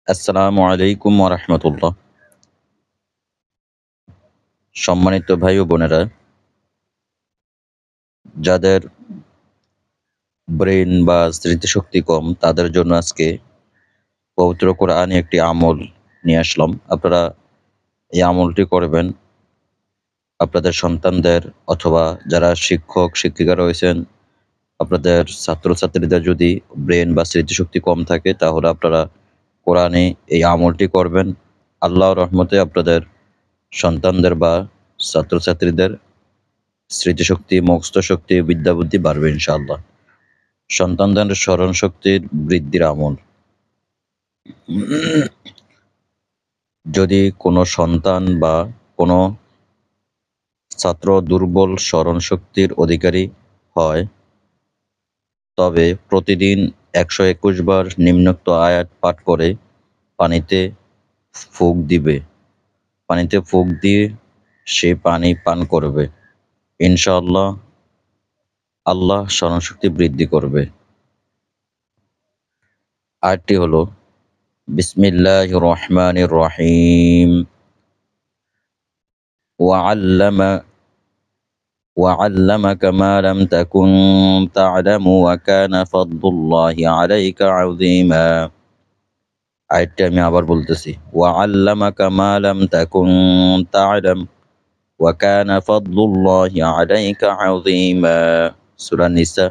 আসসালামু আলাইকুম ওয়া রাহমাতুল্লাহ। সম্মানিত ভাই ও বোনেরা, যাদের ব্রেইন বা স্মৃতিশক্তি কম তাদের জন্য আজকে পবিত্র কোরআনে একটি আমল নিয়ে আসলাম। আপনারা এই আমলটি করবেন আপনাদের সন্তানদের অথবা যারা শিক্ষক-শিক্ষিকা রয়েছেন, আপনাদের ছাত্রছাত্রীদের যদি ব্রেইন বা স্মৃতিশক্তি কম থাকে তাহলে আপনারা কোরআনে এই আমলটি করবেন। আল্লাহর রহমতে আপনাদের সন্তানদের বা ছাত্রছাত্রীদের স্মৃতিশক্তি, মুখস্থ শক্তি, বিদ্যা বুদ্ধি বাড়বে ইনশাআল্লাহ। সন্তানদের স্মরণশক্তির বৃদ্ধির আমল। যদি কোনো সন্তান বা কোনো ছাত্র দুর্বল স্মরণশক্তির অধিকারী হয়, তবে প্রতিদিন ১২১ বার নিম্নোক্ত আয়াত পাঠ করে পানিতে ফুঁক দিবে। পানিতে ফুঁক দিয়ে সে পানি পান করবে। ইনশাআল্লাহ আল্লাহ স্মরণশক্তি বৃদ্ধি করবে। আয়াতটি হলো বিসমিল্লাহির রহমানির রহিম। وعلمك ما لم تكن تعلم وكان فضل الله عليك عظيما। আয়াতটি আমি আবার বলতেছি। وعلمك ما لم تكن تعلم وكان فضل الله عليك عظيما। সূরা নিসা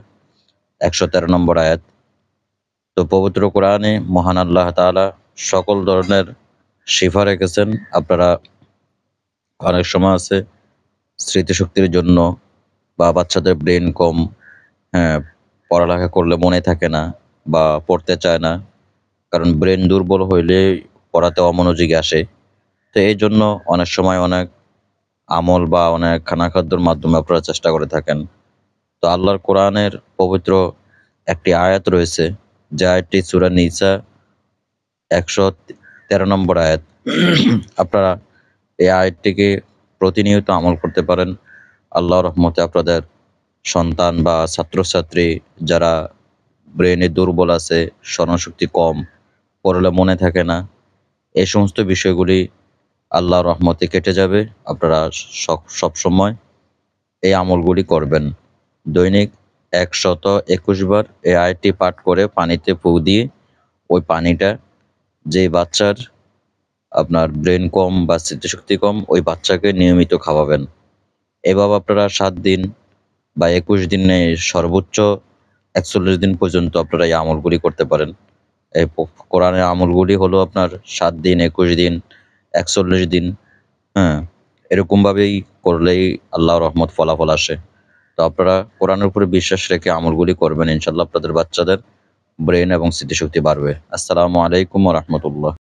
১১৩ নম্বর আয়াত। তো পবিত্র কোরআনে মহান আল্লাহ তাআলা সকল ধরনের শিফা রেখেছেন। আপনারা অনেক সময় আছে স্মৃতিশক্তির জন্য বা বাচ্চাদের ব্রেন কম, হ্যাঁ, পড়ালেখা করলে মনে থাকে না বা পড়তে চায় না। কারণ ব্রেন দুর্বল হইলে পড়াতে অমনোযোগী আসে। তো এইজন্য অনেক সময় অনেক আমল বা অনেক খাদ্যর মাধ্যমে আপনারা চেষ্টা করে থাকেন। তো আল্লাহর কোরআনের পবিত্র একটি আয়াত রয়েছে, যে আয়াতটি সূরা নিসা ১১৩ নম্বর আয়াত। আপনারা এই আয়াতটিকে প্রতিনিয়ত আমল করতে পারেন। আল্লাহর রহমতে আপনাদের সন্তান বা ছাত্রছাত্রী যারা ব্রেনে দুর্বল আছে, স্মরণশক্তি কম, পড়লে মনে থাকে না, এই সমস্ত বিষয়গুলি আল্লাহর রহমতে কেটে যাবে। আপনারা সবসময় এই আমলগুলি করবেন। দৈনিক ১২১ বার এই আয়াতটি পাঠ করে পানিতে ফুঁক দিয়ে ওই পানিটা যে বাচ্চার আপনার ব্রেন কম বা স্মৃতিশক্তি কম, ওই বাচ্চাকে নিয়মিত খাওয়াবেন। এভাবে আপনারা ৭ দিন বা ২১ দিনে সর্বোচ্চ ৪১ দিন পর্যন্ত আপনারা এই আমলগুলি করতে পারেন। এই কোরআনের আমলগুলি হলো আপনার ৭ দিন, ২১ দিন, ৪১ দিন, হ্যাঁ? এরকমভাবেই করলেই আল্লাহর রহমত ফলাফল আসে। তো আপনারা কোরআনের উপরে বিশ্বাস রেখে আমলগুলি করবেন। ইনশাআল্লাহ আপনাদের বাচ্চাদের ব্রেন এবং স্মৃতিশক্তি বাড়বে। আসসালামু আলাইকুম ওয়া রাহমাতুল্লাহ।